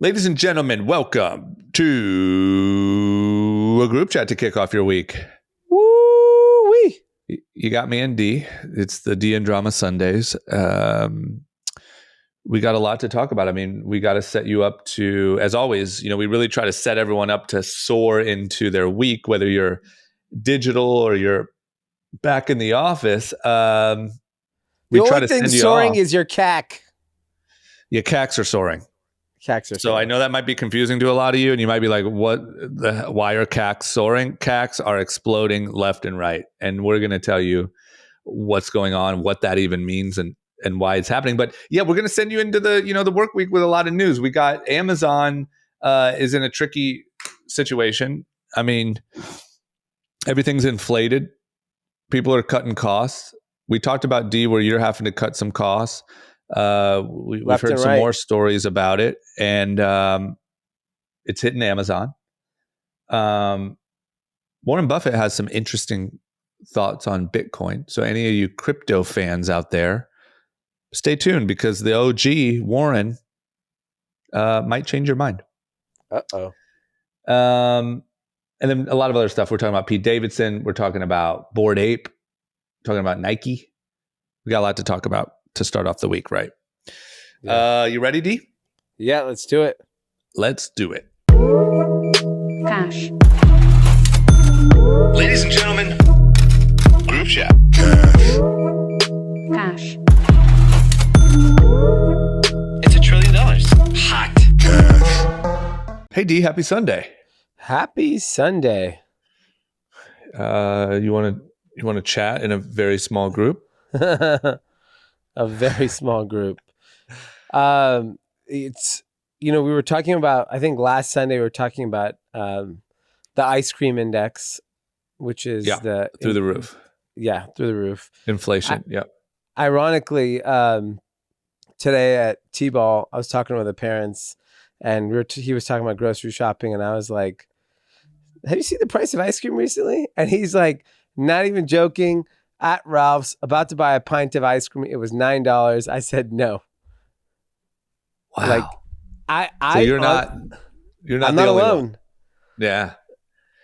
Ladies and gentlemen, welcome to a group chat to kick off your week. Woo-wee. You got me and D. It's the D and Drama Sundays. We got a lot to talk about. I mean, we got to set you up to, as always, we really try to set everyone up to soar into their week, whether you're digital or you're back in the office. We The try only to thing send you soaring off. is your CAC. Your CACs are soaring. CACs are So soaring. I know that might be confusing to a lot of you, and you might be like, why are CACs soaring? CACs are exploding left and right. And we're going to tell you what's going on, what that even means, and why it's happening. But yeah, we're going to send you into the work week with a lot of news. We got Amazon is in a tricky situation. I mean, everything's inflated. People are cutting costs. We talked about D, where you're having to cut some costs. We've heard some more stories about it, and it's hitting Amazon. Warren Buffett has some interesting thoughts on Bitcoin. So any of you crypto fans out there, stay tuned, because the OG Warren might change your mind. Uh-oh. And then a lot of other stuff. We're talking about Pete Davidson. We're talking about Bored Ape. Talking about Nike. We got a lot to talk about to start off the week, right? Yeah. You ready, D? Yeah, let's do it. Let's do it. Cash. Ladies and gentlemen, group chat. Cash. It's $1 trillion. Hot. Hey, D, happy Sunday. Happy Sunday. You want to chat in a very small group? A very small group. It's, we were talking about, I think last Sunday we were talking about the ice cream index, which is through the roof. Yeah, through the roof. Inflation, Ironically, today at T-Ball, I was talking with the parents, and he was talking about grocery shopping, and I was like, have you seen the price of ice cream recently? And he's like, not even joking, at Ralph's, about to buy a pint of ice cream. It was $9. I said no. Wow. Like, so you're not I'm the not only alone. one. Yeah.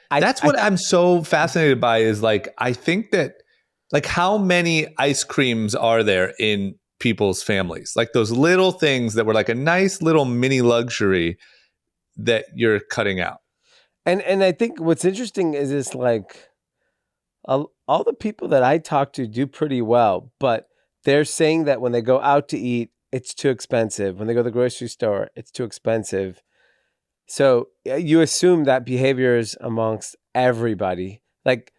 That's what I'm so fascinated by, is like, I think that, like, how many ice creams are there in people's families? Like those little things that were like a nice little mini luxury that you're cutting out. And I think what's interesting is it's like all the people that I talk to do pretty well, but they're saying that when they go out to eat, it's too expensive. When they go to the grocery store, it's too expensive. So you assume that behavior is amongst everybody. Like,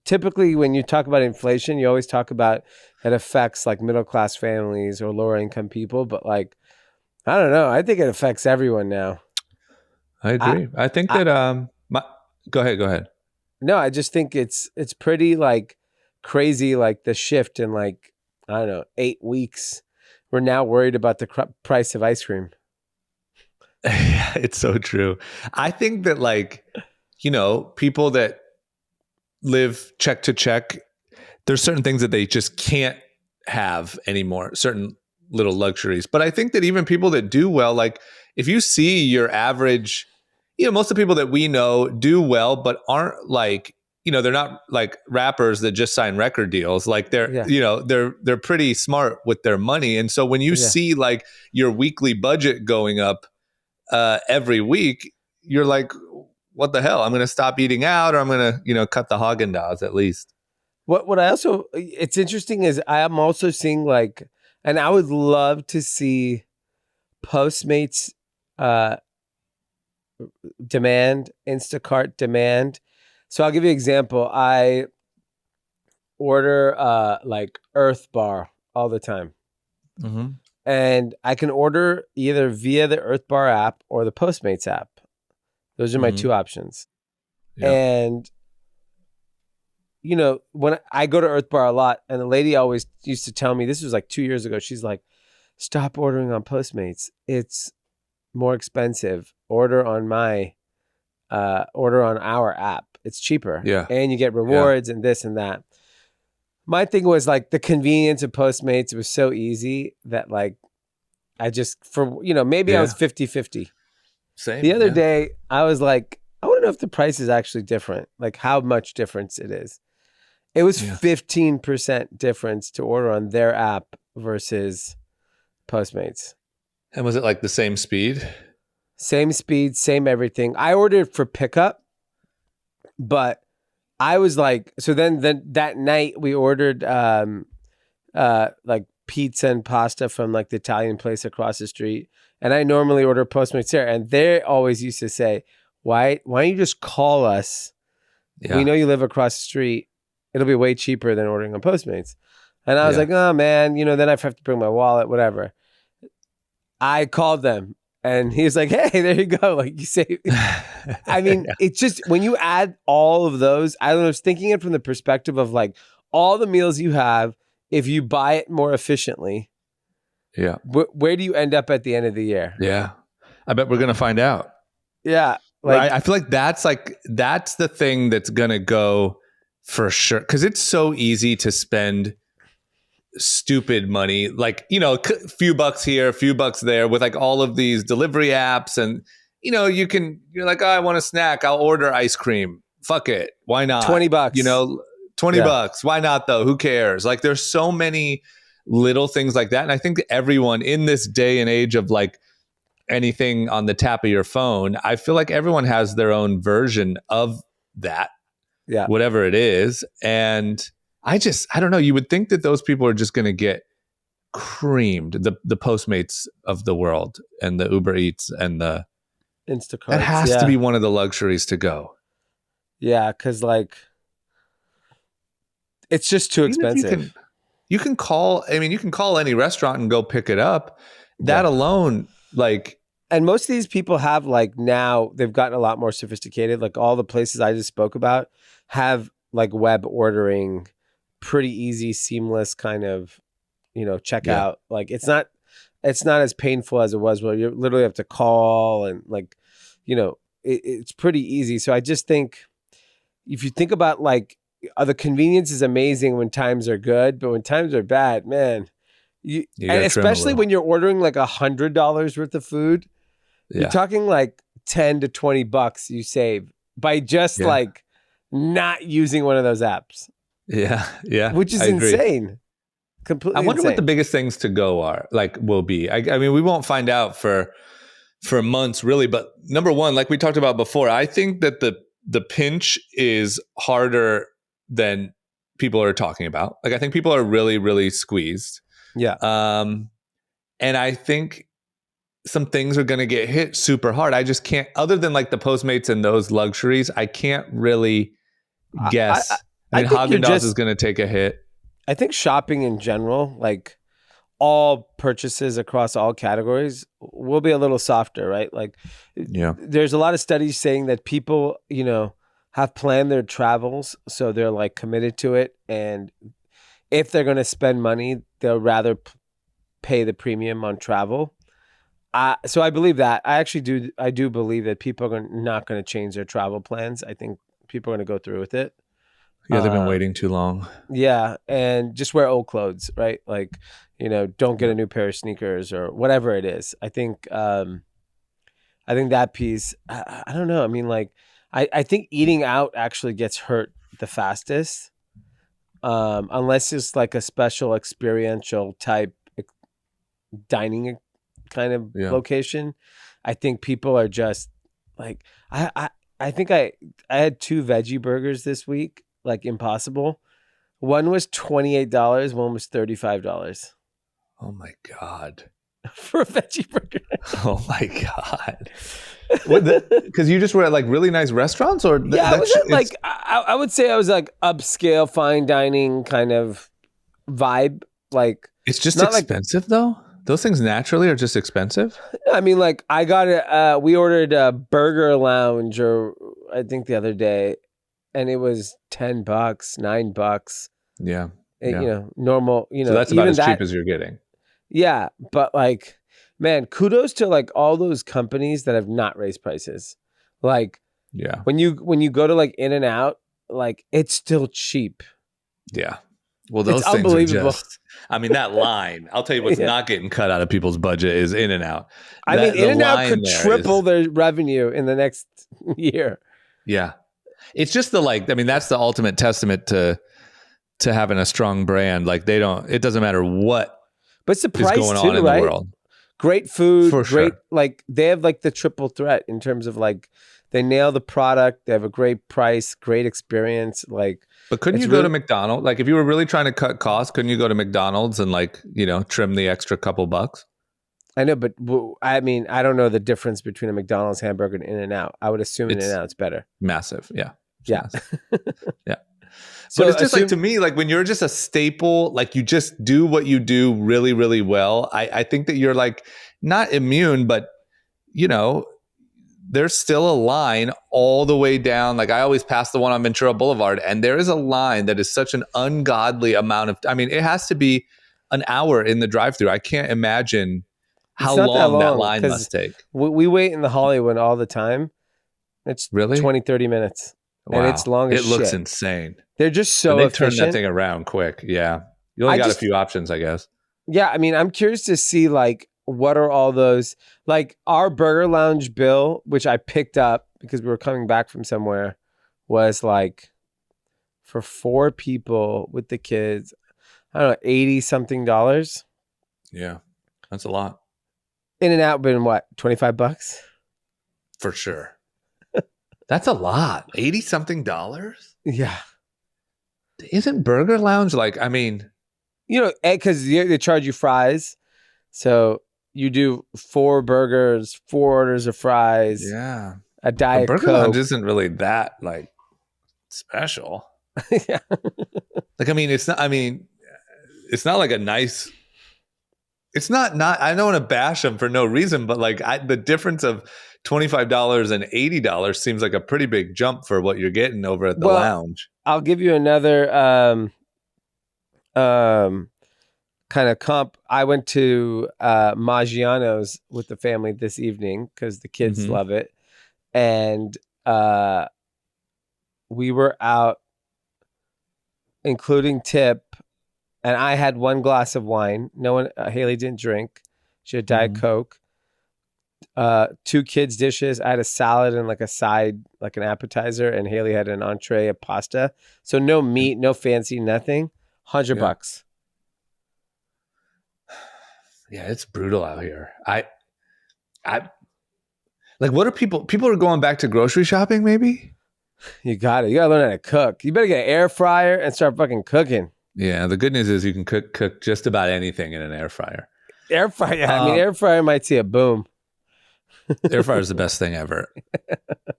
typically when you talk about inflation, you always talk about it affects like middle-class families or lower income people. But like, I don't know. I think it affects everyone now. I agree. I think that, go ahead. No, I just think it's pretty like crazy, like the shift in like, I don't know, 8 weeks. We're now worried about the price of ice cream. Yeah, it's so true. I think that, like, people that live check to check, there's certain things that they just can't have anymore, certain little luxuries. But I think that even people that do well, like if you see your average, most of the people that we know do well, but aren't like, they're not like rappers that just sign record deals. Like they're pretty smart with their money. And so when you see like your weekly budget going up every week, you're like, what the hell? I'm going to stop eating out, or I'm going to, cut the Haagen-Dazs at least. What I also, it's interesting is I am also seeing like, and I would love to see Postmates demand, Instacart demand. So I'll give you an example. I order like Earth Bar all the time. Mm-hmm. And I can order either via the Earth Bar app or the Postmates app. Those are my two options. Yeah. And, when I go to Earth Bar a lot, and the lady always used to tell me, this was like 2 years ago, she's like, stop ordering on Postmates. It's more expensive. Order on our app. It's cheaper. Yeah. And you get rewards and this and that. My thing was like the convenience of Postmates. It was so easy that like I just, for, maybe I was 50-50. Same. The other day, I was like, I want to know if the price is actually different, like how much difference it is. It was 15% difference to order on their app versus Postmates. And was it like the same speed? Same speed, same everything. I ordered for pickup, but I was like, so then that night we ordered like pizza and pasta from like the Italian place across the street. And I normally order Postmates there. And they always used to say, why don't you just call us? Yeah. We know you live across the street. It'll be way cheaper than ordering on Postmates. And I was like, oh man, then I have to bring my wallet, whatever. I called them and he was like, hey, there you go. Like you say, I mean, it's just when you add all of those, I was thinking it from the perspective of like all the meals you have, if you buy it more efficiently, where do you end up at the end of the year? Yeah. I bet we're going to find out. Yeah. Right. I feel like that's the thing that's going to go for sure. Cause it's so easy to spend stupid money, like, a few bucks here, a few bucks there with like all of these delivery apps. And, you're like, oh, I want a snack. I'll order ice cream. Fuck it. Why not? $20. $20. Why not though? Who cares? Like there's so many little things like that. And I think everyone in this day and age of like anything on the tap of your phone, I feel like everyone has their own version of that. Yeah. Whatever it is. And I don't know. You would think that those people are just going to get creamed. The Postmates of the world and the Uber Eats and the Instacart. That has to be one of the luxuries to go. Yeah. Cause like, it's just too expensive. You can call any restaurant and go pick it up. That alone, like. And most of these people have like now they've gotten a lot more sophisticated. Like all the places I just spoke about have like web ordering, pretty easy, seamless kind of, checkout. Yeah. Like it's not as painful as it was where you literally have to call and like, it's pretty easy. So I just think if you think about like the convenience is amazing when times are good, but when times are bad, man, and especially when you're ordering like $100 worth of food, you're talking like $10 to $20 you save by just like not using one of those apps. Yeah. Yeah. Which is insane. Completely I wonder insane. what the biggest things to go will be. I mean, we won't find out for months really, but number one, like we talked about before, I think that the pinch is harder than people are talking about. Like I think people are really, really squeezed. Yeah. And I think some things are going to get hit super hard. I just can't, other than like the Postmates and those luxuries, I can't really guess. I mean, Haagen-Dazs is going to take a hit. I think shopping in general, like all purchases across all categories will be a little softer, right? Like there's a lot of studies saying that people, have planned their travels. So they're like committed to it. And if they're going to spend money, they'll rather pay the premium on travel. So I believe that. I do believe that people are not going to change their travel plans. I think people are going to go through with it. Yeah, they've been waiting too long. Yeah, and just wear old clothes, right? Like, don't get a new pair of sneakers or whatever it is. I think that piece, I don't know. I mean, like, I think eating out actually gets hurt the fastest, unless it's like a special experiential type dining kind of location. I think people are just like, I think I had 2 veggie burgers this week, like Impossible. One was $28, one was $35. Oh my God. For a veggie burger. Oh my God. Because you just were at like really nice restaurants or? I was at like, I would say I was like upscale fine dining kind of vibe. Like it's just expensive though? Those things naturally are just expensive? I mean, like I got we ordered a burger lounge or I think the other day and it was $10, $9. Yeah. Normal, so that's about as cheap as you're getting. Yeah. But like, man, kudos to like all those companies that have not raised prices. Like, when you go to like In-N-Out, like it's still cheap. Yeah. Well, those It's things are unbelievable. just, I mean, that line, I'll tell you what's Yeah. not getting cut out of people's budget is In-N-Out. I mean, The In-N-Out line could there triple is- their revenue in the next year. Yeah. It's just that's the ultimate testament to having a strong brand. Like it doesn't matter what But it's the is price going too, on in right? the world. Great food, For great, sure. like they have like the triple threat in terms of like they nail the product, they have a great price, great experience. Like, But couldn't it's you go really- to McDonald's? Like if you were really trying to cut costs, couldn't you go to McDonald's and trim the extra couple bucks? I know, but I mean, I don't know the difference between a McDonald's hamburger and In-N-Out. I would assume It's In-N-Out's better. Massive. Yeah. It's Yeah. massive. Yeah. So But it's just assume- like, to me, like when you're just a staple, like you just do what you do really, really well. I think that you're like not immune, but there's still a line all the way down. Like I always pass the one on Ventura Boulevard, and there is a line that is such an ungodly amount of, it has to be an hour in the drive-through. I can't imagine how not that long that long, line 'cause must take. we wait in the Hollywood all the time. It's Really? 20, 30 minutes. And it's long as It looks shit. insane. They're just so And they efficient. turned that thing around quick. Yeah. You only I got just- a few options, I guess. Yeah, I mean, I'm curious to see like what are all those, like our Burger Lounge bill, which I picked up because we were coming back from somewhere, was like for 4 people with the kids, I don't know, $80 something. Yeah. That's a lot. In-N-Out been what, $25? For sure. That's a lot. 80 something dollars? Yeah. Isn't Burger Lounge Because they charge you fries. So you do 4 burgers, 4 orders of fries, yeah. a But Diet Burger Coke. Lounge isn't really that special. Yeah. It's not like a nice, it's not, I don't want to bash them for no reason, but the difference of $25 and $80 seems like a pretty big jump for what you're getting over at the lounge. I'll give you another kind of comp. I went to Maggianos with the family this evening because the kids Mhm. love it, and we were out, including tip, and I had 1 glass of wine. No one, Haley didn't drink. She had Diet Mhm. Coke. 2 kids dishes. I had a salad and like a side, like an appetizer, and Haley had an entree of pasta. So no meat, no fancy, nothing. $100. Yeah, it's brutal out here. I what are people are going back to grocery shopping maybe? You got it. You got to learn how to cook. You better get an air fryer and start fucking cooking. Yeah, the good news is you can cook just about anything in an air fryer. Air fryer. I mean, air fryer might see a boom. Air fryer is the best thing ever.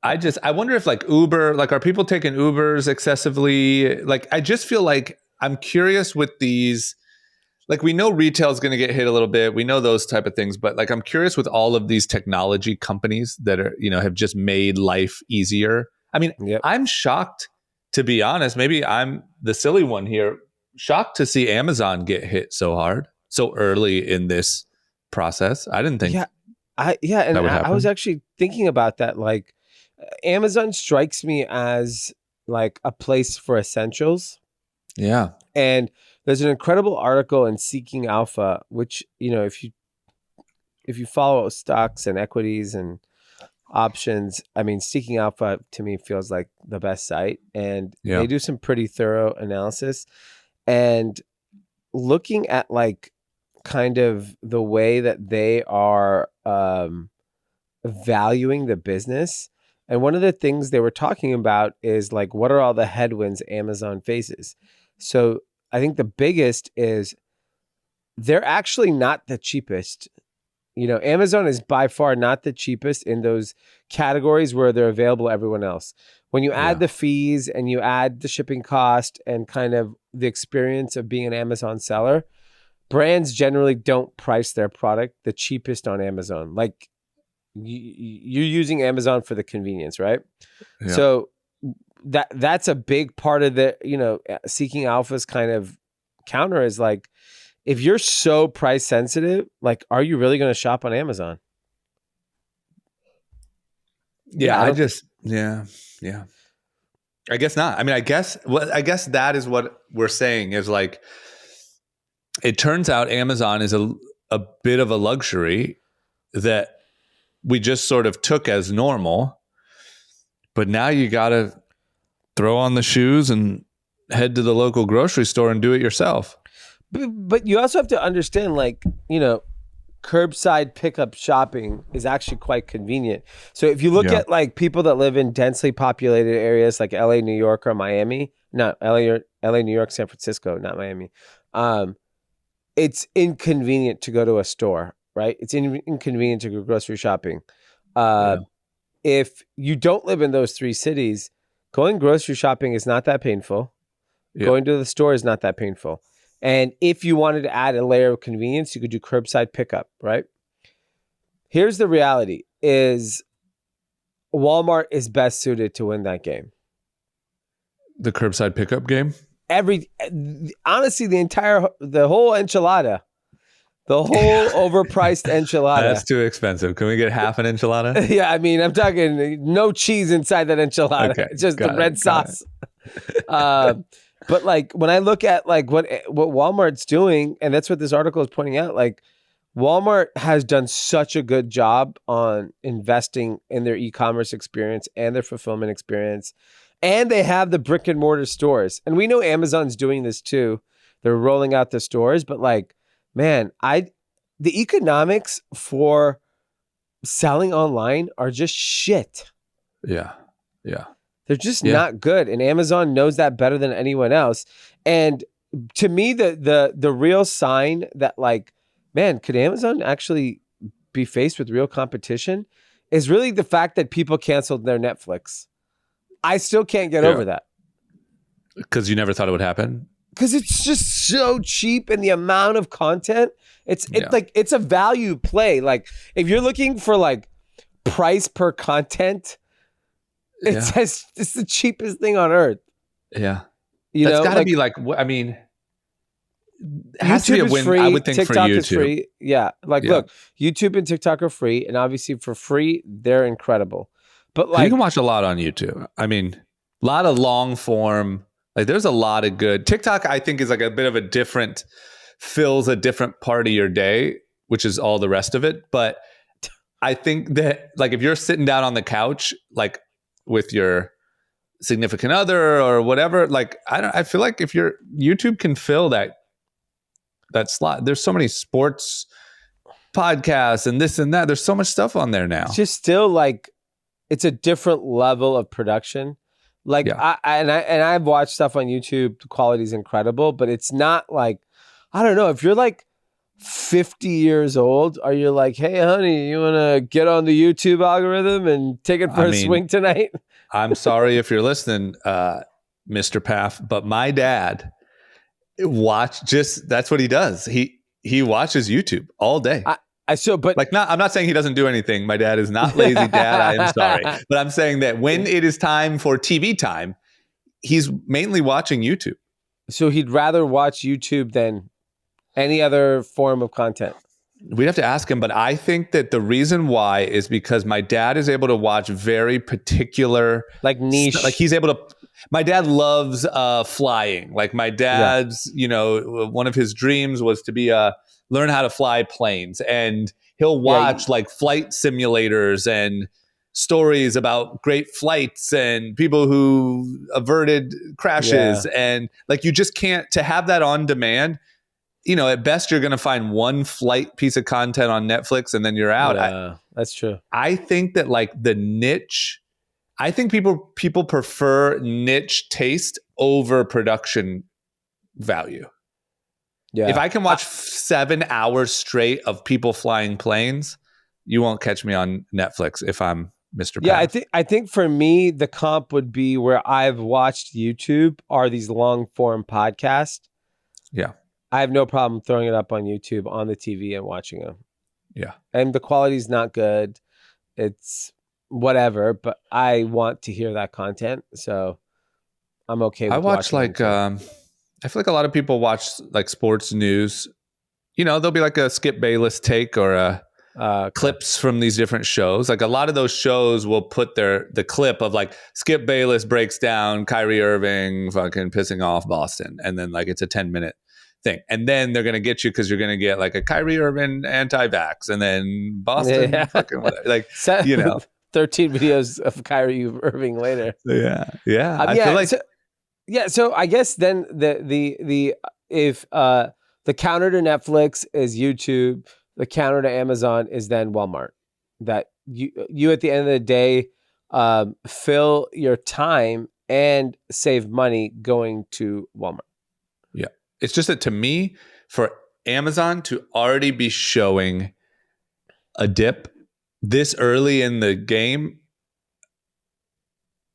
I wonder if Uber, are people taking Ubers excessively? I just feel like I'm curious with these, we know retail is going to get hit a little bit. We know those type of things, but I'm curious with all of these technology companies that are, have just made life easier. I mean, Yep. I'm shocked, to be honest. Maybe I'm the silly one here. Shocked to see Amazon get hit so hard, so early in this process. I didn't think. Yeah. And that would I was happen. actually thinking about that. Amazon strikes me as a place for essentials. Yeah. And there's an incredible article in Seeking Alpha, which, if you follow stocks and equities and options, I mean, Seeking Alpha to me feels like the best site, and Yeah. they do some pretty thorough analysis. And looking at kind of the way that they are valuing the business. And one of the things they were talking about is what are all the headwinds Amazon faces? So I think the biggest is they're actually not the cheapest. Amazon is by far not the cheapest in those categories where they're available to everyone else. When you add the fees and you add the shipping cost and kind of the experience of being an Amazon seller, brands generally don't price their product the cheapest on Amazon. You're using Amazon for the convenience, right? Yeah. So that's a big part of the, Seeking Alpha's kind of counter is if you're so price sensitive, are you really going to shop on Amazon? Yeah. Yeah. I guess not. I mean, I guess that is what we're saying is like, it turns out Amazon is a bit of a luxury that we just sort of took as normal, but now you got to throw on the shoes and head to the local grocery store and do it yourself. But you also have to understand, like, curbside pickup shopping is actually quite convenient. So if you look at like people that live in densely populated areas like LA, New York, or Miami, not LA, New York, San Francisco, not Miami. It's inconvenient to go to a store, right? It's inconvenient to go grocery shopping. If you don't live in those three cities, going grocery shopping is not that painful. Going to the store is not that painful. And if you wanted to add a layer of convenience, you could do curbside pickup, right? Here's the reality is Walmart is best suited to win that game. The curbside pickup game? Honestly, the whole enchilada, the whole overpriced enchilada. That's too expensive. Can we get half an enchilada? Yeah, I mean, I'm talking no cheese inside that enchilada. Okay, it's just the red sauce. But like when I look at like what Walmart's doing, and that's what this article is pointing out, like Walmart has done such a good job on investing in their e-commerce experience and their fulfillment experience. And they have the brick and mortar stores. And we know Amazon's doing this too. They're rolling out the stores, but like, man, the economics for selling online are just shit. Yeah. Yeah. They're just not good. And Amazon knows that better than anyone else. And to me, the real sign that like, man, could Amazon actually be faced with real competition is really the fact that people canceled their Netflix. I still can't get over that. Because you never thought it would happen? Because it's just so cheap and the amount of content. It's like it's a value play. Like if you're looking for like price per content, it's the cheapest thing on earth. Yeah. That's got to be like, I mean, it has to be a win, free, I would think, TikTok for YouTube. Is free. Yeah. Like, look, YouTube and TikTok are free. And obviously for free, they're incredible. But like, you can watch a lot on YouTube. I mean, a lot of long form. Like there's a lot of good. TikTok, I think, is like a bit of fills a different part of your day, which is all the rest of it. But I think that like if you're sitting down on the couch, like with your significant other or whatever, like I feel like if YouTube can fill that slot. There's so many sports podcasts and this and that. There's so much stuff on there now. It's just still like it's a different level of production. Like I've watched stuff on YouTube. The quality is incredible, but it's not like, I don't know, if you're like 50 years old, are you like, hey honey, you want to get on the YouTube algorithm and take it for a swing tonight? I'm sorry if you're listening, Mr. Pfaff, but my dad that's what he does. He watches YouTube all day. I'm not saying he doesn't do anything. My dad is not lazy, Dad. I am sorry. But I'm saying that when it is time for TV time, he's mainly watching YouTube. So he'd rather watch YouTube than any other form of content. We'd have to ask him, but I think that the reason why is because my dad is able to watch very particular, like niche. Like he's able to. My dad loves flying. Like my dad's, one of his dreams was to be learn how to fly planes, and he'll watch like flight simulators and stories about great flights and people who averted crashes, and like you just can't to have that on demand. At best you're going to find one flight piece of content on Netflix and then you're out. Yeah, that's true. I think that like the niche, I think people prefer niche taste over production value. Yeah. If I can watch 7 hours straight of people flying planes, you won't catch me on Netflix if I'm Mr. Pfaff. Yeah, I think for me, the comp would be where I've watched YouTube are these long form podcasts. Yeah. I have no problem throwing it up on YouTube on the TV and watching them. Yeah. And the quality's not good. It's whatever, but I want to hear that content. So I'm okay with watch like I feel like a lot of people watch like sports news. There'll be like a Skip Bayless take or a clips from these different shows. Like a lot of those shows will put the clip of like Skip Bayless breaks down Kyrie Irving fucking pissing off Boston, and then like it's a 10-minute thing, and then they're gonna get you because you're gonna get like a Kyrie Irving anti-vax, and then Boston fucking whatever. Like 13 videos of Kyrie Irving later. Yeah. I feel like so I guess then if the counter to Netflix is YouTube, the counter to Amazon is then Walmart. That you at the end of the day fill your time and save money going to Walmart. Yeah. It's just that to me, for Amazon to already be showing a dip this early in the game,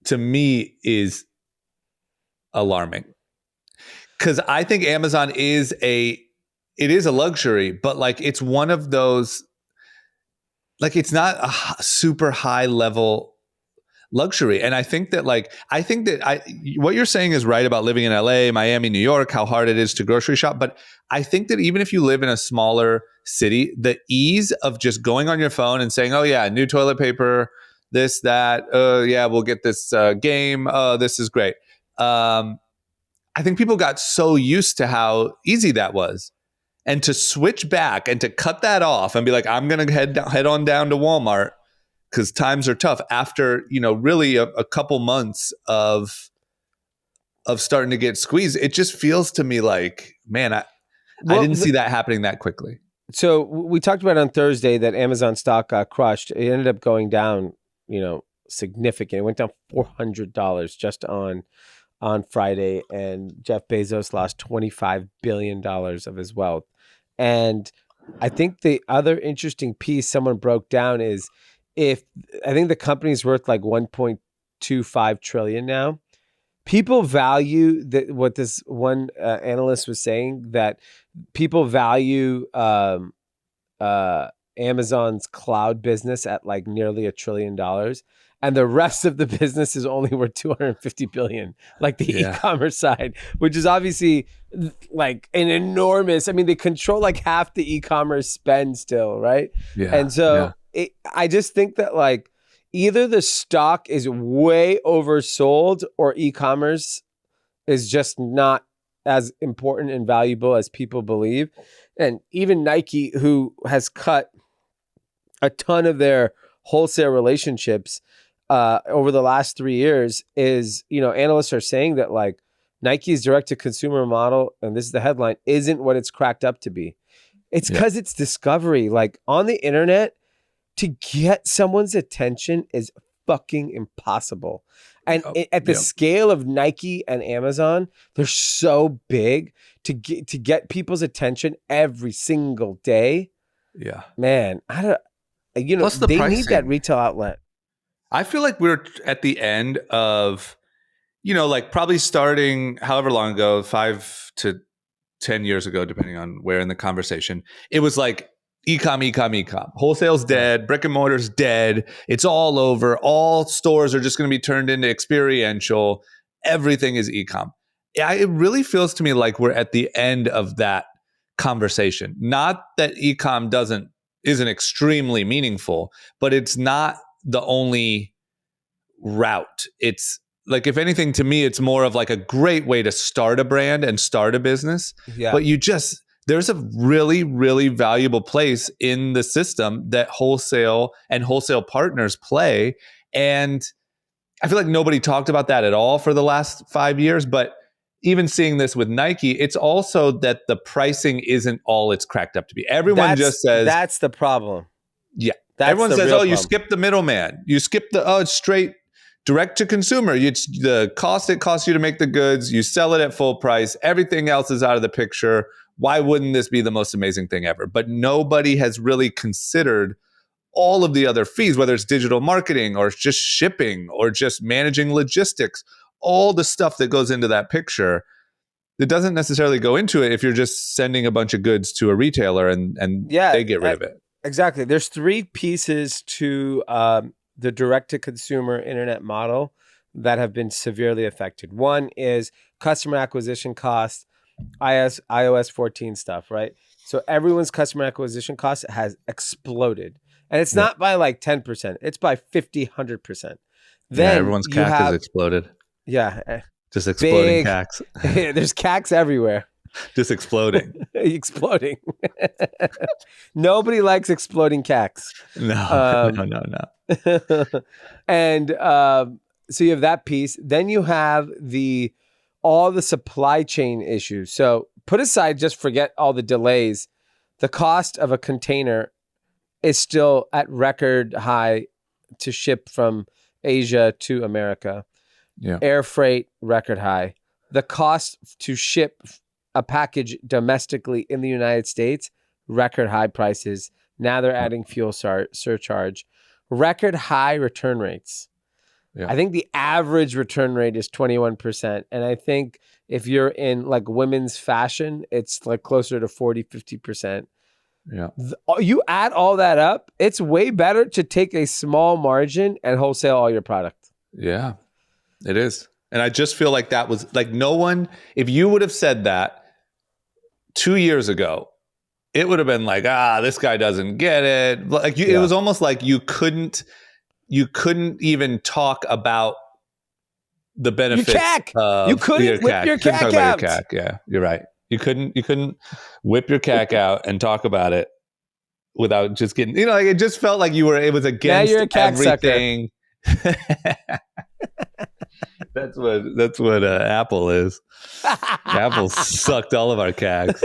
to me is alarming. Because I think Amazon is a luxury, but like it's one of those, like it's not a super high level luxury. And I think that what you're saying is right about living in LA, Miami, New York, how hard it is to grocery shop. But I think that even if you live in a smaller city, the ease of just going on your phone and saying, oh yeah, new toilet paper, this, that, yeah, we'll get this game. Oh, this is great. I think people got so used to how easy that was. And to switch back and to cut that off and be like, I'm going to head on down to Walmart because times are tough after, really a couple months of starting to get squeezed. It just feels to me like, man, I didn't see that happening that quickly. So we talked about on Thursday that Amazon stock got crushed. It ended up going down, significant. It went down $400 just on Friday, and Jeff Bezos lost $25 billion of his wealth. And I think the other interesting piece someone broke down is I think the company's worth like 1.25 trillion now. People value what this one analyst was saying, that people value Amazon's cloud business at like nearly $1 trillion. And the rest of the business is only worth 250 billion, like the e-commerce side, which is obviously like an enormous. I mean, they control like half the e-commerce spend still, right? Yeah. And so I just think that like either the stock is way oversold or e-commerce is just not as important and valuable as people believe. And even Nike, who has cut a ton of their wholesale relationships over the last 3 years, is, analysts are saying that like Nike's direct to consumer model, and this is the headline, isn't what it's cracked up to be. It's because it's discovery. Like on the internet, to get someone's attention is fucking impossible. And at the scale of Nike and Amazon, they're so big to get people's attention every single day. Yeah, man, Plus the pricing. Need that retail outlet. I feel like we're at the end of, like probably starting however long ago, 5 to 10 years ago, depending on where in the conversation, it was like e-com. Wholesale's dead. Brick and mortar's dead. It's all over. All stores are just going to be turned into experiential. Everything is e-com. It really feels to me like we're at the end of that conversation. Not that e-com isn't extremely meaningful, but it's not the only route. It's like, if anything, to me, it's more of like a great way to start a brand and start a business. Yeah. But there's a really, really valuable place in the system that wholesale and wholesale partners play. And I feel like nobody talked about that at all for the last 5 years. But even seeing this with Nike, it's also that the pricing isn't all it's cracked up to be. Everyone just says that's the problem. Yeah. Everyone says, you skip the middleman. You skip it's straight direct to consumer. It's the cost it costs you to make the goods. You sell it at full price. Everything else is out of the picture. Why wouldn't this be the most amazing thing ever? But nobody has really considered all of the other fees, whether it's digital marketing or just shipping or just managing logistics, all the stuff that goes into that picture. It doesn't necessarily go into it if you're just sending a bunch of goods to a retailer and they get rid of it. Exactly. There's 3 pieces to the direct-to-consumer internet model that have been severely affected. One is customer acquisition costs, iOS 14 stuff, right? So everyone's customer acquisition cost has exploded. And it's not by like 10%. It's by 50, 100%. Then everyone's you CAC have, has exploded. Yeah. Just exploding Big, CACs. There's CACs everywhere. Just exploding. Exploding. Nobody likes exploding CACs. No. And so you have that piece. Then you have all the supply chain issues. So put aside, just forget all the delays. The cost of a container is still at record high to ship from Asia to America. Yeah. Air freight, record high. The cost to ship a package domestically in the United States, record high prices. Now they're adding fuel surcharge. Record high return rates. Yeah. I think the average return rate is 21%. And I think if you're in like women's fashion, it's like closer to 40, 50%. Yeah. You add all that up, it's way better to take a small margin and wholesale all your product. Yeah, it is. And I just feel like that was like no one, if you would have said that 2 years ago, it would have been like, this guy doesn't get it. Like it was almost like you couldn't even talk about the benefits of you couldn't whip your CAC out. Your CAC. Yeah, you're right. You couldn't whip your CAC out and talk about it without just getting, like it just felt like it was against now you're a CAC everything. That's what Apple is. Apple sucked all of our CACs.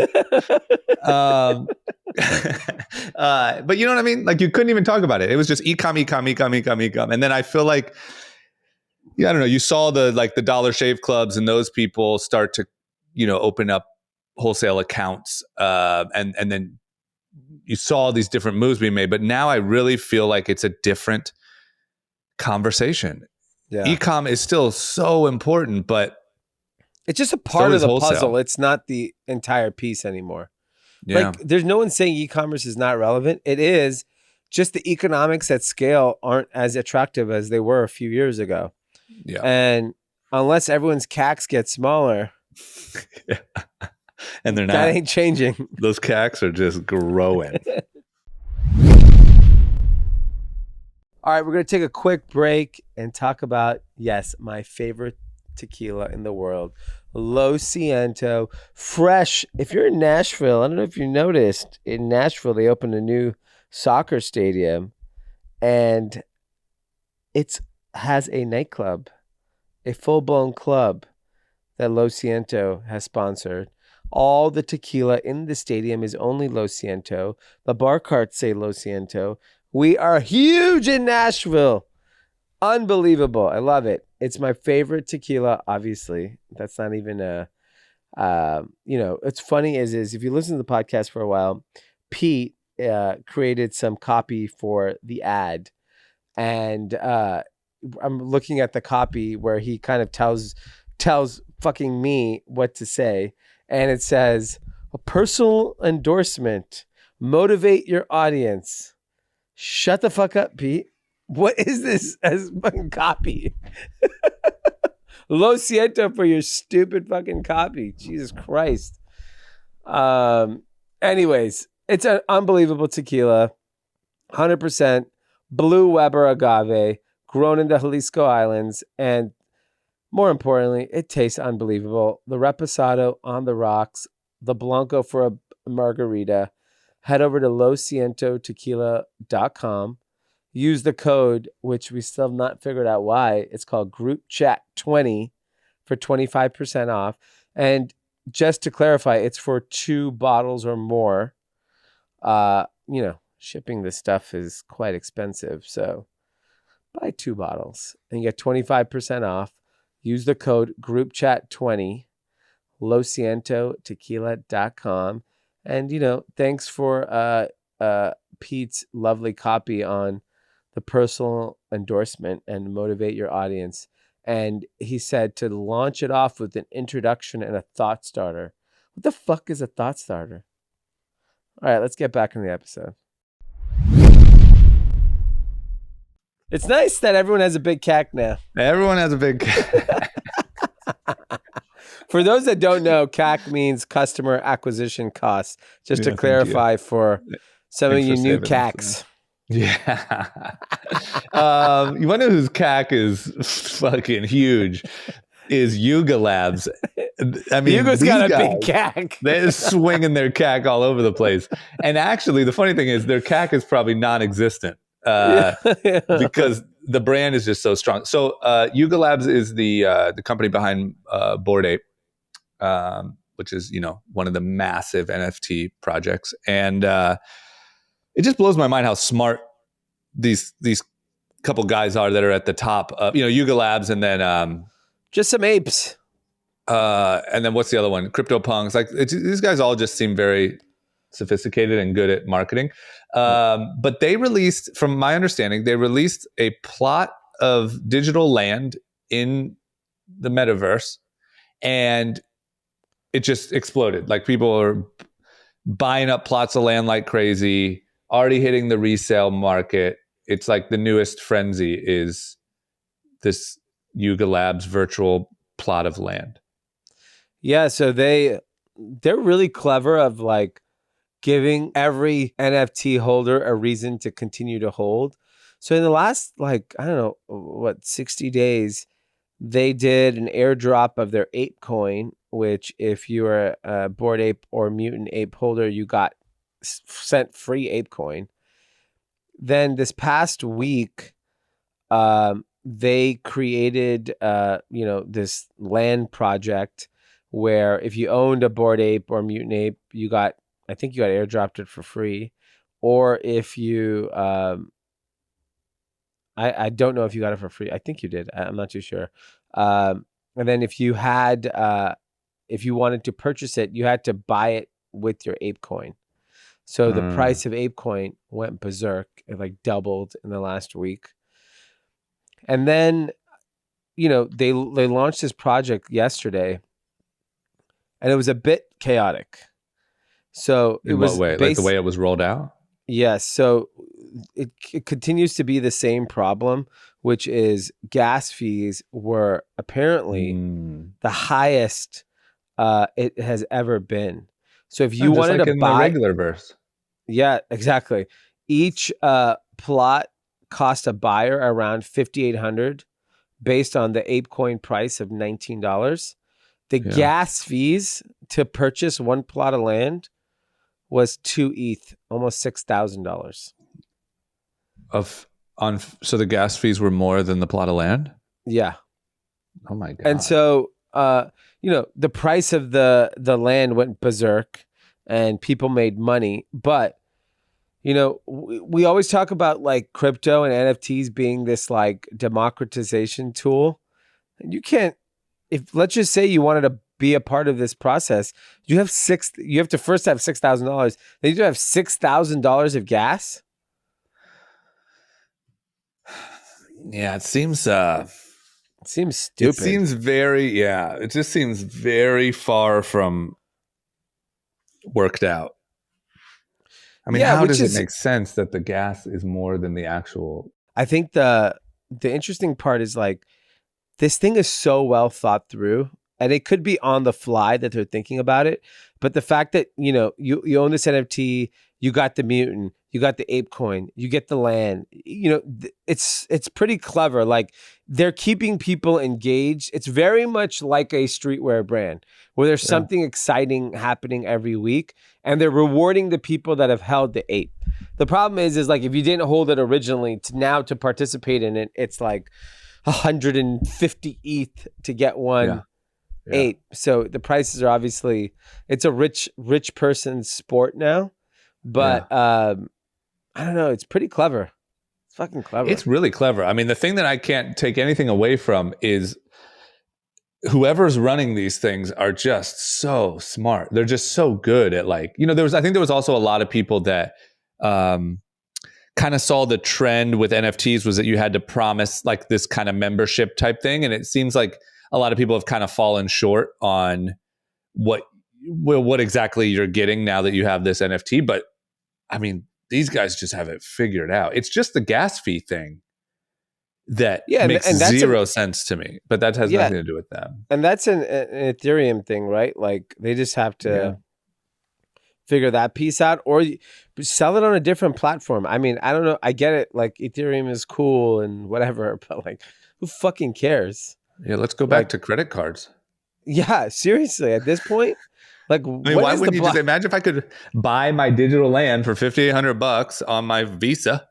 But you know what I mean? Like you couldn't even talk about it. It was just e-com. And then I feel like, I don't know, you saw the Dollar Shave Clubs and those people start to, open up wholesale accounts. And then you saw these different moves being made. But now I really feel like it's a different conversation. Yeah. E-com is still so important, but it's just a part of the puzzle. It's not the entire piece anymore. Yeah. Like there's no one saying e-commerce is not relevant. It is, just the economics at scale aren't as attractive as they were a few years ago. Yeah. And unless everyone's CACs get smaller, yeah. And they're not. That ain't changing. Those CACs are just growing. All right, we're going to take a quick break and talk about, yes, my favorite tequila in the world, Lo Siento. Fresh. If you're in Nashville, I don't know if you noticed, in Nashville, they opened a new soccer stadium, and it has a nightclub, a full-blown club that Lo Siento has sponsored. All the tequila in the stadium is only Lo Siento. The bar carts say Lo Siento. We are huge in Nashville. Unbelievable. I love it. It's my favorite tequila, obviously. That's not even it's funny is if you listen to the podcast for a while, Pete created some copy for the ad. And I'm looking at the copy where he kind of tells fucking me what to say. And it says, a personal endorsement, motivate your audience. Shut the fuck up, Pete. What is this as fucking copy? Lo Siento for your stupid fucking copy. Jesus Christ. Anyways, it's an unbelievable tequila. 100% Blue Weber agave, grown in the Jalisco Islands. And more importantly, it tastes unbelievable. The Reposado on the rocks, the Blanco for a margarita. Head over to losientotequila.com. Use the code, which we still have not figured out why. It's called Group Chat 20 for 25% off. And just to clarify, it's for 2 bottles or more. Shipping this stuff is quite expensive. So buy 2 bottles and you get 25% off. Use the code Group Chat 20, losientotequila.com. And, thanks for Pete's lovely copy on the personal endorsement and motivate your audience. And he said to launch it off with an introduction and a thought starter. What the fuck is a thought starter? All right, let's get back in the episode. It's nice that everyone has a big CAC now. Everyone has a big CAC. For those that don't know, CAC means customer acquisition costs. Just to Yeah, thank you. clarify for some Thanks of you for new saving us, CACs. Yeah. You want to know whose CAC is fucking huge? Is Yugo Labs. I mean, Hugo's these got a guys, big CAC. they're swinging their CAC all over the place. And actually, the funny thing is their CAC is probably non-existent because the brand is just so strong. So Yugo Labs is the company behind Bored Ape, which is, one of the massive NFT projects. And it just blows my mind how smart these couple guys are that are at the top of, Yugo Labs, and then just some apes. and then what's the other one? CryptoPunks. Like these guys all just seem very sophisticated and good at marketing. But they released, from my understanding, a plot of digital land in the metaverse, and it just exploded. Like people are buying up plots of land like crazy, already hitting the resale market. It's like the newest frenzy is this Yugo Labs virtual plot of land. Yeah, so they're really clever of like giving every NFT holder a reason to continue to hold. So in the last, like, I don't know, 60 days, they did an airdrop of their Apecoin, which if you were a Bored Ape or Mutant Ape holder, you got sent free Apecoin. Then this past week, they created, this land project where if you owned a Bored Ape or Mutant Ape, I think you got airdropped it for free. Or if you, I don't know if you got it for free. I think you did. I'm not too sure. And then if you wanted to purchase it, you had to buy it with your Apecoin. So the price of Apecoin went berserk. It like doubled in the last week. And then, they launched this project yesterday, and it was a bit chaotic. So it was what way? Like the way it was rolled out? Yes. So it continues to be the same problem, which is gas fees were apparently the highest it has ever been. So if you wanted like to in buy the regular verse. Yeah, exactly. Each plot cost a buyer around $5,800 based on the Apecoin price of $19. The gas fees to purchase one plot of land was 2 ETH, almost $6,000. So the gas fees were more than the plot of land? Yeah. Oh my God. And so the price of the land went berserk and people made money, but we always talk about like crypto and NFTs being this like democratization tool. And you can't, let's just say you wanted to be a part of this process, you have to first have $6,000. Then you have to have $6,000 of gas. Yeah, it seems stupid. It seems it just seems very far from worked out. I mean, how does it make sense that the gas is more than the actual? I think the interesting part is like this thing is so well thought through, and it could be on the fly that they're thinking about it. But the fact that, you own this NFT, you got the mutant, you got the Apecoin, you get the land, it's pretty clever. Like they're keeping people engaged. It's very much like a streetwear brand where there's something exciting happening every week, and they're rewarding the people that have held the ape. The problem is like if you didn't hold it originally, to participate in it, it's like 150 ETH to get one ape. So the prices are obviously, it's a rich person's sport now. But I don't know. It's pretty clever. It's fucking clever. It's really clever. I mean, the thing that I can't take anything away from is whoever's running these things are just so smart. They're just so good at like, I think there was also a lot of people that kind of saw the trend with NFTs was that you had to promise like this kind of membership type thing. And it seems like a lot of people have kind of fallen short on what exactly you're getting now that you have this NFT. But I mean, these guys just have it figured out. It's just the gas fee thing that Yeah, makes and that's zero sense to me. But that has Yeah. nothing to do with them. And that's an Ethereum thing, right? Like they just have to figure that piece out, or sell it on a different platform. I mean, I don't know. I get it. Like Ethereum is cool and whatever, but like, who fucking cares? Yeah, let's go back to credit cards. Yeah, seriously. At this point, like, I mean, why wouldn't you just imagine if I could buy my digital land for $5,800 on my Visa?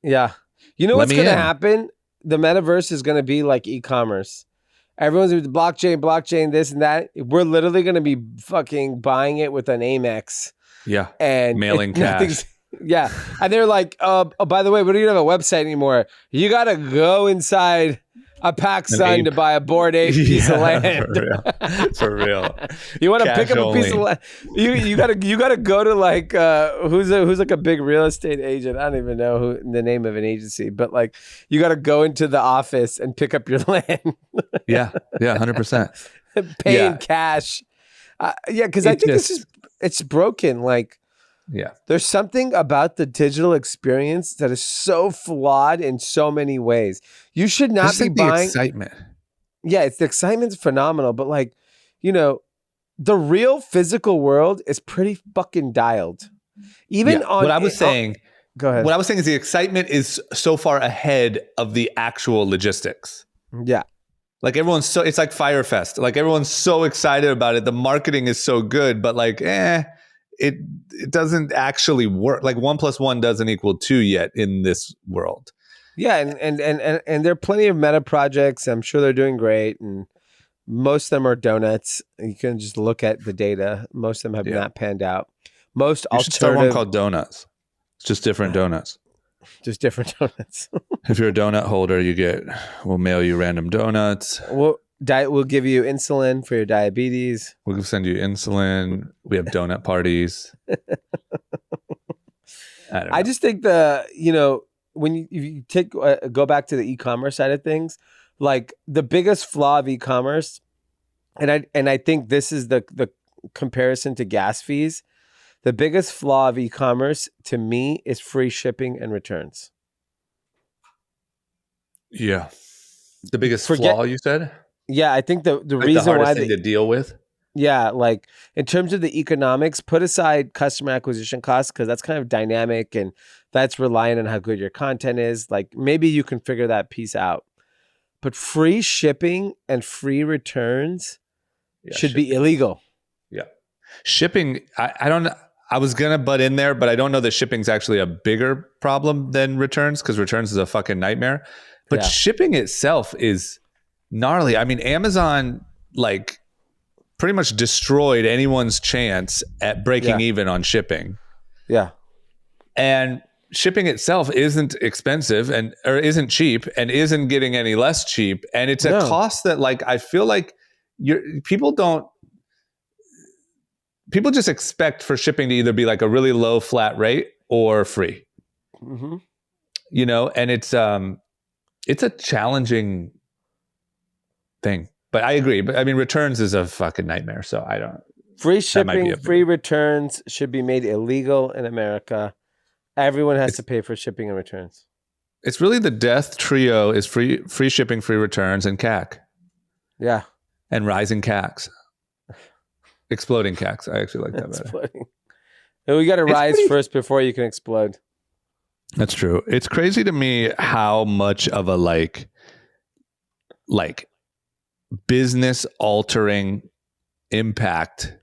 Yeah, you know Let what's me going to in. happen? The metaverse is going to be like e-commerce. Everyone's going to be blockchain, this and that. We're literally going to be fucking buying it with an Amex. Yeah, And mailing cash. Yeah, and they're like, oh, by the way, we don't even have a website anymore. You got to go inside a PacSun to buy a Bored Ape piece of land. For real. You want to pick up only. a piece of land? You gotta go to like who's like a big real estate agent? I don't even know who the name of an agency, but like you got to go into the office and pick up your land. Yeah, 100%. Pay in cash. Because I think it's broken. Like. Yeah. There's something about the digital experience that is so flawed in so many ways. You should not be buying the excitement. Yeah, the excitement's phenomenal, but like, the real physical world is pretty fucking dialed. Even on what I was saying, go ahead. What I was saying is the excitement is so far ahead of the actual logistics. Yeah. Like it's like Fyre Fest. Like everyone's so excited about it. The marketing is so good, but like, it doesn't actually work. Like 1 + 1 doesn't equal 2 yet in this world. Yeah, and there are plenty of meta projects. I'm sure they're doing great, and most of them are donuts. You can just look at the data. Most of them have not panned out. Most you should start one called Donuts. It's just different donuts. Just different donuts. If you're a donut holder, we'll mail you random donuts. We'll give you insulin for your diabetes. We'll send you insulin. We have donut parties. I just think when you go back to the e-commerce side of things, like the biggest flaw of e-commerce, and I think this is the comparison to gas fees. The biggest flaw of e-commerce to me is free shipping and returns. Yeah, the biggest flaw you said. Yeah, I think the reason why thing to deal with. Yeah, like in terms of the economics, put aside customer acquisition costs because that's kind of dynamic and that's reliant on how good your content is. Like maybe you can figure that piece out. But free shipping and free returns should be illegal. Yeah. Shipping, I don't know. I was going to butt in there, but I don't know that shipping's actually a bigger problem than returns because returns is a fucking nightmare. But shipping itself is gnarly. I mean, Amazon like pretty much destroyed anyone's chance at breaking even on shipping. Yeah. And shipping itself isn't expensive or isn't cheap and isn't getting any less cheap. And it's a cost that like, I feel like people just expect for shipping to either be like a really low flat rate or free, and it's a challenging thing, but I agree. But I mean, returns is a fucking nightmare. So I don't. Free shipping, free returns should be made illegal in America. Everyone has to pay for shipping and returns. It's really the death trio is free shipping, free returns, and CAC. Yeah. And rising CACs. Exploding CACs. I actually like that better. And we got to rise first before you can explode. That's true. It's crazy to me how much of a like business altering impact,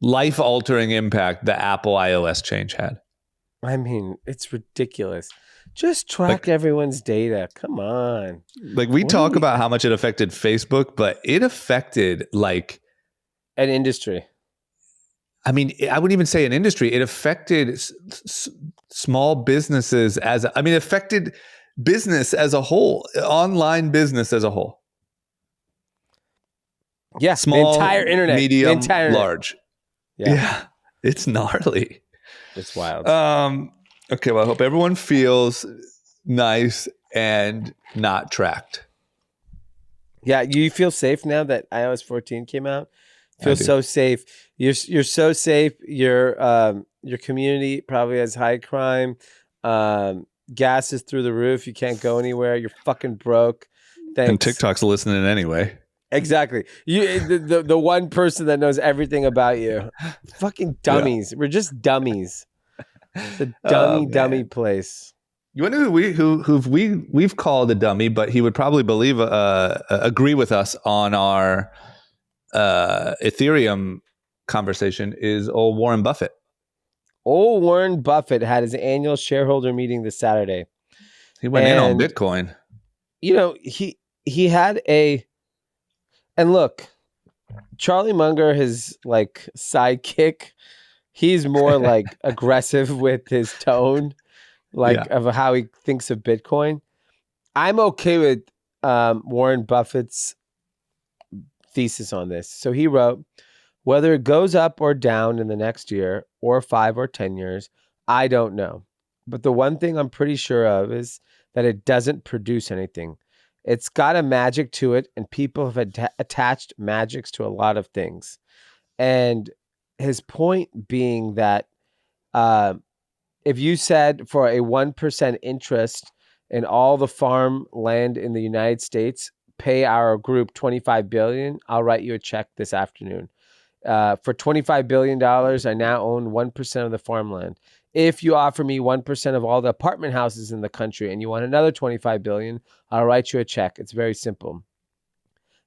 life altering impact the Apple iOS change had. I mean, it's ridiculous. Just track everyone's data. Come on. Like we talk about how much it affected Facebook, but it affected like an industry. I mean, I wouldn't even say an industry. It affected small businesses it affected business as a whole, online business as a whole. Yeah, small, the entire internet, medium, large. Yeah, it's gnarly. It's wild. Okay, well, I hope everyone feels nice and not tracked. Yeah, you feel safe now that iOS 14 came out. Feel so safe. You're so safe. Your community probably has high crime. gas is through the roof. You can't go anywhere. You're fucking broke. Thanks. And TikTok's listening anyway. Exactly. The one person that knows everything about you. Fucking dummies. We're just dummies. It's a dummy place. You know who we've called a dummy, but he would probably agree with us on our Ethereum conversation is old Warren Buffett. Old Warren Buffett had his annual shareholder meeting this Saturday. He went in on Bitcoin. You know, he had and look, Charlie Munger, his like sidekick, he's more like aggressive with his tone, of how he thinks of Bitcoin. I'm okay with Warren Buffett's thesis on this. So he wrote, whether it goes up or down in the next year or 5 or 10 years, I don't know. But the one thing I'm pretty sure of is that it doesn't produce anything. It's got a magic to it, and people have attached magics to a lot of things. And his point being that if you said for a 1% interest in all the farm land in the United States, pay our group $25 billion, I'll write you a check this afternoon. For $25 billion, I now own 1% of the farmland. If you offer me 1% of all the apartment houses in the country and you want another $25 billion, I'll write you a check. It's very simple.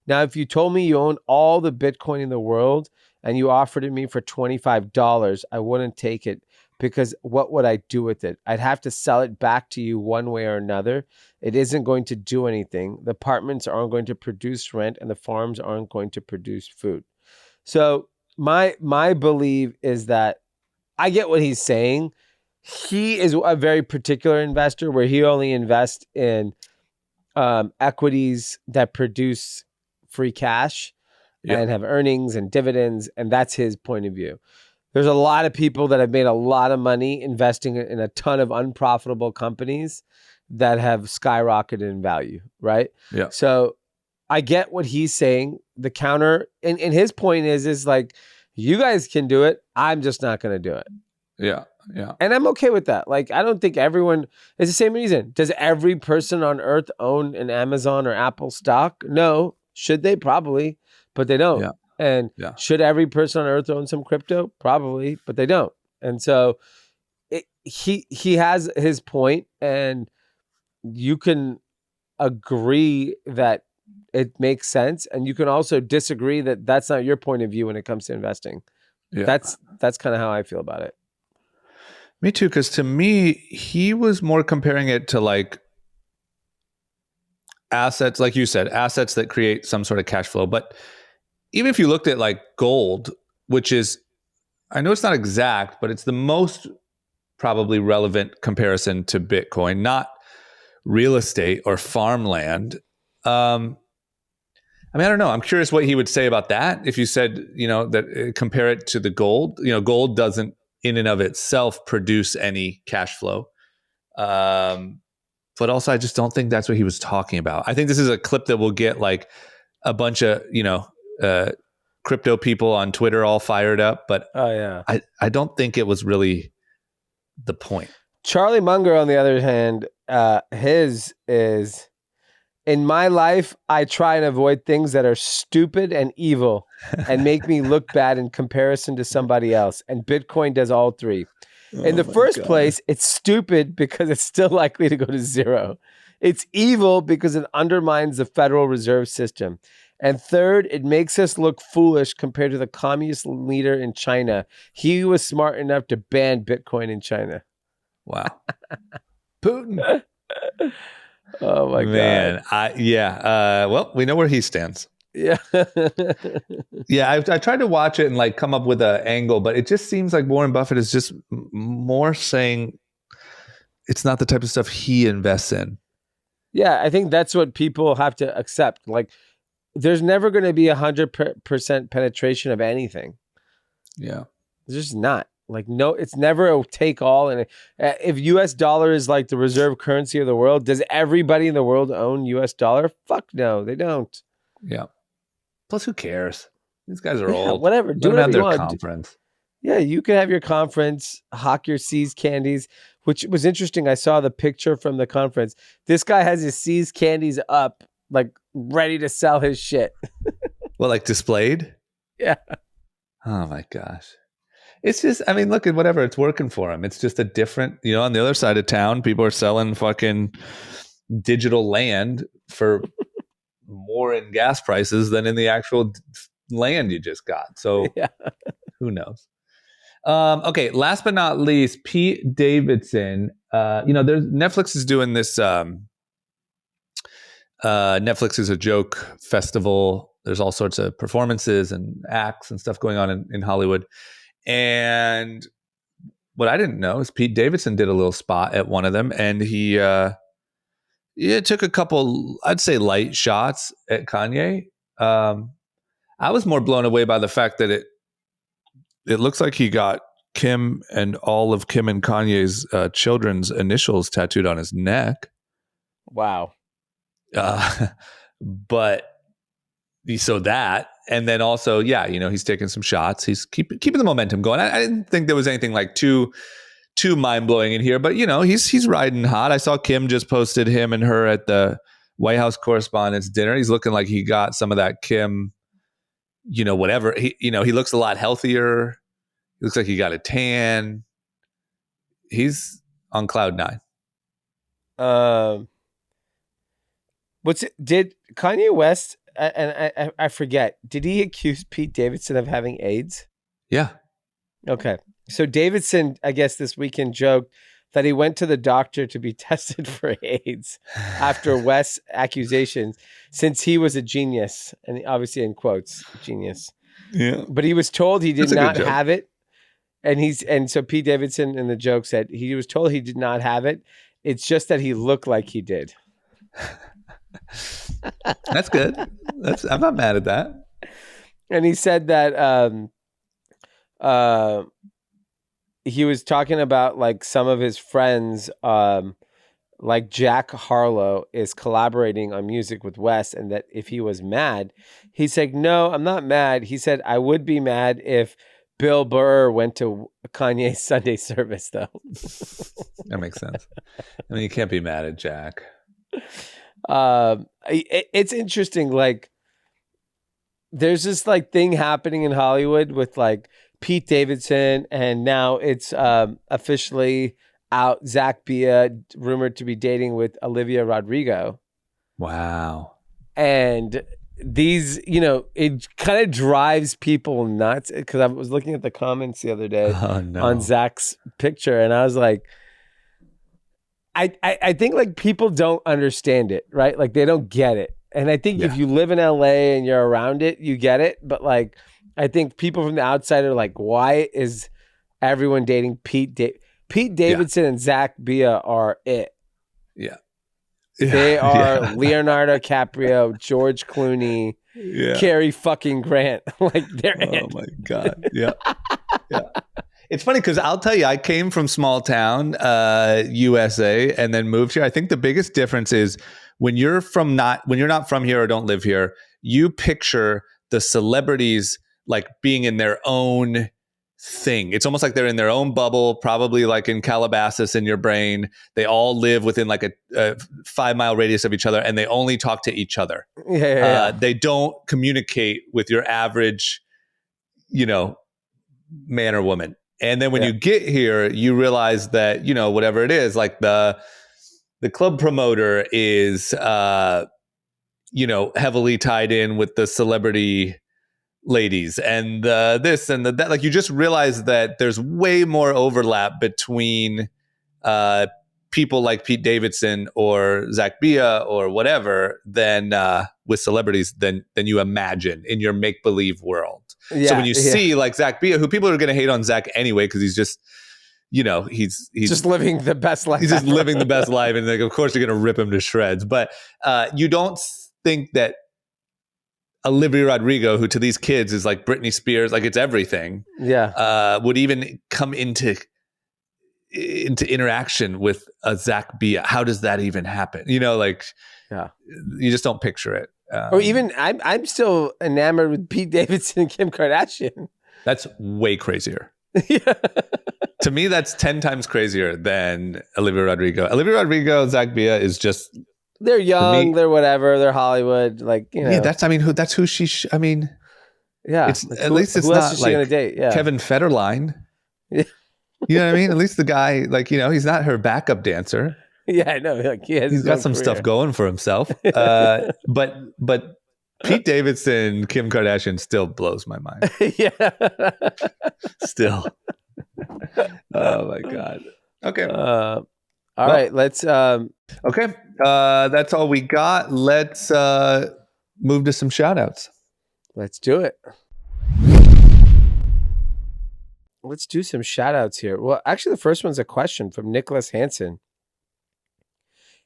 Now, if you told me you own all the Bitcoin in the world and you offered it me for $25, I wouldn't take it, because what would I do with it? I'd have to sell it back to you one way or another. It isn't going to do anything. The apartments aren't going to produce rent and the farms aren't going to produce food. So my belief is that I get what he's saying. He is a very particular investor where he only invests in equities that produce free cash and have earnings and dividends, and that's his point of view. There's a lot of people that have made a lot of money investing in a ton of unprofitable companies that have skyrocketed in value, right? Yeah. So I get what he's saying. The counter, and his point is like, you guys can do it. I'm just not going to do it. Yeah. Yeah. And I'm okay with that. Like, I don't think everyone, it's the same reason. Does every person on earth own an Amazon or Apple stock? No. Should they? Probably, but they don't. Yeah. And should every person on earth own some crypto? Probably, but they don't. And so he has his point, and you can agree that it makes sense, and you can also disagree that that's not your point of view when it comes to investing. Yeah. That's kind of how I feel about it. Me too, because to me, he was more comparing it to like assets, like you said, assets that create some sort of cash flow. But even if you looked at like gold, which is, I know it's not exact, but it's the most probably relevant comparison to Bitcoin, not real estate or farmland. I mean, I don't know. I'm curious what he would say about that. If you said, that compare it to the gold, gold doesn't in and of itself produce any cash flow. But also I just don't think that's what he was talking about. I think this is a clip that will get like a bunch of, crypto people on Twitter all fired up, but I don't think it was really the point. Charlie Munger, on the other hand, his is, in my life, I try and avoid things that are stupid and evil and make me look bad in comparison to somebody else. And Bitcoin does all three. In the first place, it's stupid because it's still likely to go to zero. It's evil because it undermines the Federal Reserve System. And third, it makes us look foolish compared to the communist leader in China. He was smart enough to ban Bitcoin in China. Wow. Putin. Oh my Man, God. Well, we know where he stands. Yeah. I tried to watch it and like come up with an angle, but it just seems like Warren Buffett is just more saying it's not the type of stuff he invests in. Yeah, I think that's what people have to accept. Like, there's never going to be 100% penetration of anything. Yeah. There's just not. Like, no, it's never a take all. And if US dollar is like the reserve currency of the world, does everybody in the world own US dollar? Fuck no, they don't. Yeah. Plus, who cares? These guys are old. Whatever. Do whatever have you their want. Conference. Yeah, you can have your conference, hawk your C's candies. which was interesting. I saw the picture from the conference. This guy has his C's candies up, like ready to sell his shit. Well, like displayed? Yeah. Oh my gosh. It's just, I mean, look at whatever, it's working for him. It's just a different, on the other side of town, people are selling fucking digital land for more in gas prices than in the actual land you just got. So who knows? Okay, last but not least, Pete Davidson. There's Netflix is doing this. Netflix is a joke festival. There's all sorts of performances and acts and stuff going on in Hollywood. And what I didn't know is Pete Davidson did a little spot at one of them, and he took a couple, I'd say, light shots at Kanye. I was more blown away by the fact that it looks like he got Kim and all of Kim and Kanye's children's initials tattooed on his neck. Wow. But so that, and then also, he's taking some shots. He's keeping the momentum going. I didn't think there was anything like too mind blowing in here, but he's riding hot. I saw Kim just posted him and her at the White House Correspondents' Dinner. He's looking like he got some of that Kim, whatever. He looks a lot healthier. He looks like he got a tan. He's on cloud nine. Did Kanye West, and I forget, did he accuse Pete Davidson of having AIDS? Yeah. Okay. So Davidson, I guess this weekend joked that he went to the doctor to be tested for AIDS after West's accusations, since he was a genius, and obviously in quotes, genius. Yeah. But he was told he did not have it. And so Pete Davidson in the joke said he was told he did not have it. It's just that he looked like he did. That's good. I'm not mad at that. And he said that he was talking about like some of his friends, like Jack Harlow is collaborating on music with West, and that if he was mad, he said, "No, I'm not mad." He said, "I would be mad if Bill Burr went to Kanye's Sunday service, though." That makes sense. I mean, you can't be mad at Jack. It's interesting. Like, there's this like thing happening in Hollywood with like Pete Davidson, and now it's officially out. Zacbia rumored to be dating with Olivia Rodrigo. Wow. And these, it kind of drives people nuts, because I was looking at the comments the other day on Zach's picture, and I was like, I think like people don't understand it, right? Like they don't get it. And I think if you live in LA and you're around it, you get it. But like, I think people from the outside are like, why is everyone dating Pete Davidson and Zacbia are it. Yeah. They are Leonardo DiCaprio, George Clooney, Cary fucking Grant. Like they're it. Oh my God. Yeah. Yeah. It's funny because I'll tell you, I came from small town, USA, and then moved here. I think the biggest difference is when you're not from here or don't live here, you picture the celebrities like being in their own thing. It's almost like they're in their own bubble, probably like in Calabasas in your brain. They all live within like a 5-mile radius of each other, and they only talk to each other. They don't communicate with your average, man or woman. And then when you get here, you realize that, whatever it is, like the club promoter is, heavily tied in with the celebrity ladies and this and that. Like you just realize that there's way more overlap between people like Pete Davidson or Zacbia or whatever than with celebrities than you imagine in your make-believe world. So when you see like Zacbia, who people are going to hate on Zach anyway, because he's just, he's just living the best life. He's just living the best life. And like, of course, you're going to rip him to shreds. But you don't think that Olivia Rodrigo, who to these kids is like Britney Spears, like it's everything, would even come into interaction with a Zacbia. How does that even happen? You just don't picture it. Or even I'm still enamored with Pete Davidson and Kim Kardashian. That's way crazier. Yeah. To me, that's 10 times crazier than Olivia Rodrigo. Olivia Rodrigo, Zacbia is just, They're young, me- they're whatever, they're Hollywood, like, you know. yeah, that's who she, Yeah. it's, Like at least it's who else not is she gonna like date? Yeah. Kevin Federline. Yeah. You know what I mean? At least the guy, like, he's not her backup dancer. Yeah, I know. Like he has He's his got own some career. stuff going for himself. But Pete Davidson, Kim Kardashian still blows my mind. Yeah. Still. Oh my God. Okay. All right. Let's Okay. That's all we got. Let's move to some shout outs. let's do it. Let's do some shout outs here. Well, actually, the first one's a question from Nicholas Hansen.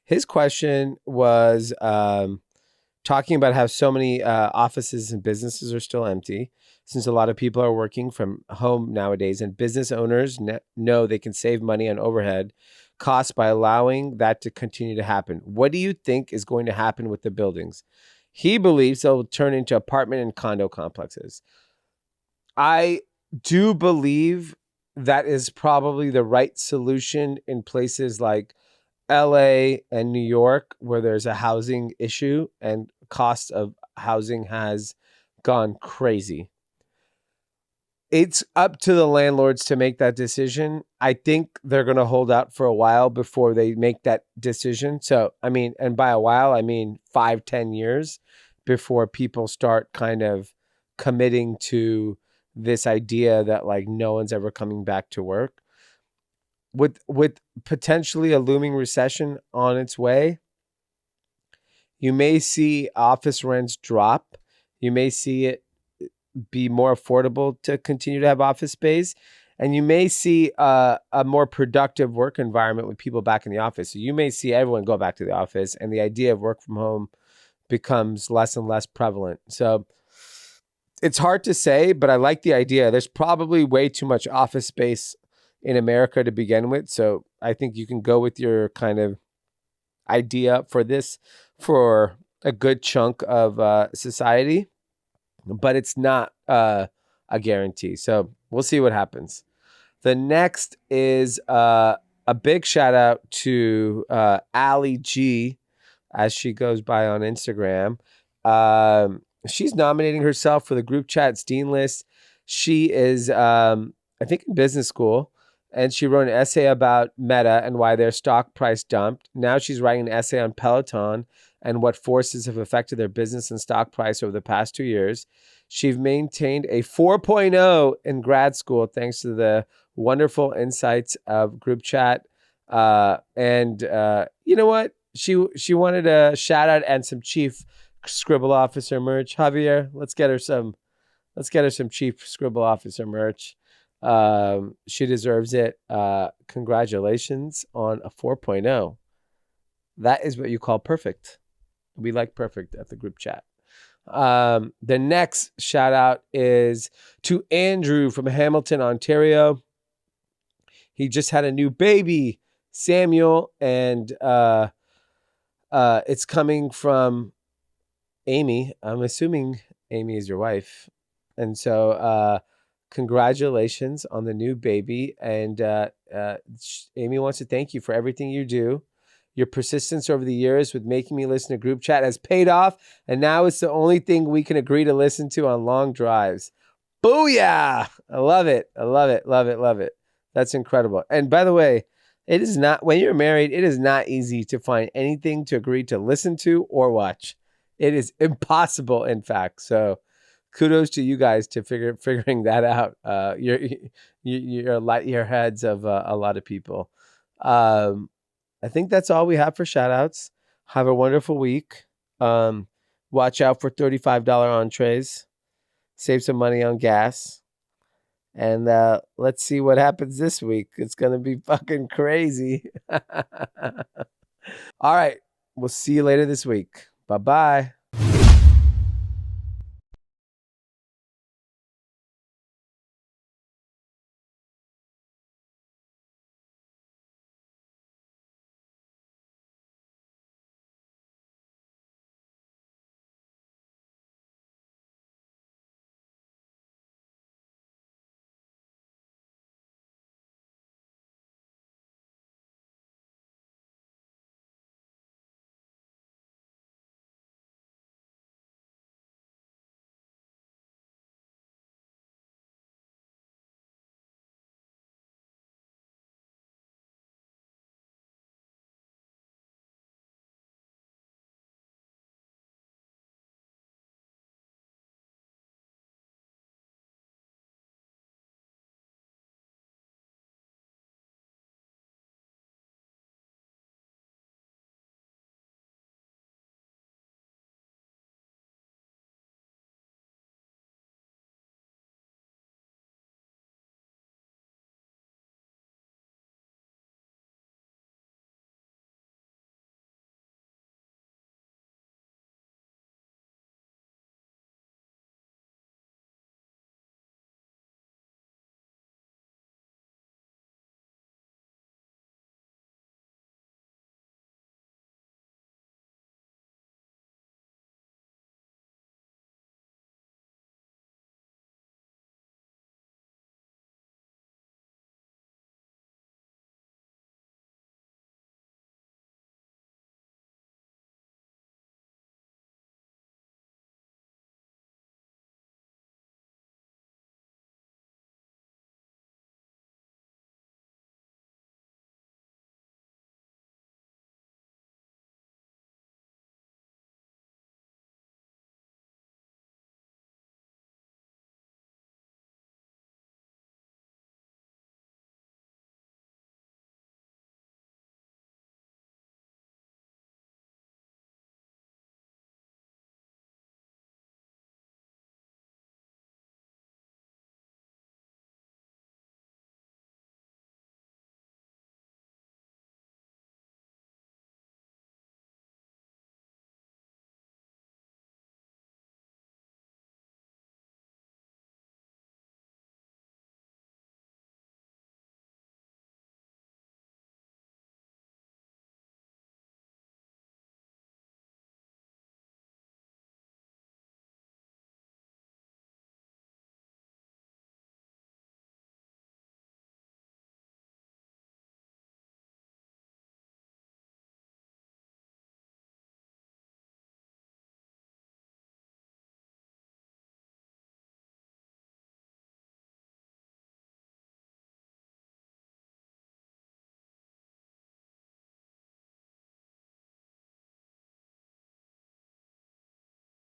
His question was talking about how so many offices and businesses are still empty, since a lot of people are working from home nowadays, and business owners know they can save money on overhead costs by allowing that to continue to happen. What do you think is going to happen with the buildings? He believes they'll turn into apartment and condo complexes. I do believe that is probably the right solution in places like LA and New York, where there's a housing issue and cost of housing has gone crazy. It's up to the landlords to make that decision. I think they're going to hold out for a while before they make that decision. So, I mean, and by a while, I mean 5-10 years before people start kind of committing to this idea that like no one's ever coming back to work. With potentially a looming recession on its way, you may see office rents drop. You may see it be more affordable to continue to have office space. And you may see a more productive work environment with people back in the office. So you may see everyone go back to the office and the idea of work from home becomes less and less prevalent. So it's hard to say, but I like the idea. There's probably way too much office space in America to begin with. So I think you can go with your kind of idea for this for a good chunk of society, but it's not a guarantee. So we'll see what happens. The next is a big shout out to Ali G, as she goes by on Instagram. She's nominating herself for the group chat Dean list. She is, I think, in business school, and she wrote an essay about Meta and why their stock price dumped. Now she's writing an essay on Peloton and what forces have affected their business and stock price over the past 2 years. She's maintained a 4.0 in grad school thanks to the wonderful insights of group chat. And you know what? She wanted a shout out and some Chief Scribble Officer merch. Javier, let's get her some Chief Scribble Officer merch. She deserves it. Congratulations on a 4.0. That is what you call perfect. We like perfect at the group chat. The next shout out is to Andrew from Hamilton, Ontario. He just had a new baby, Samuel, and it's coming from Amy. I'm assuming Amy is your wife. And so congratulations on the new baby. And Amy wants to thank you for everything you do. Your persistence over the years with making me listen to group chat has paid off. And now it's the only thing we can agree to listen to on long drives. Booyah! I love it. I love it. Love it. Love it. That's incredible. And by the way, it is not, when you're married, it is not easy to find anything to agree to listen to or watch. It is impossible, in fact. So kudos to you guys to figuring that out. You're light year heads of a lot of people. I think that's all we have for shout outs. Have a wonderful week. Watch out for $35 entrees. Save some money on gas. And let's see what happens this week. It's going to be fucking crazy. All right. We'll see you later this week. Bye-bye.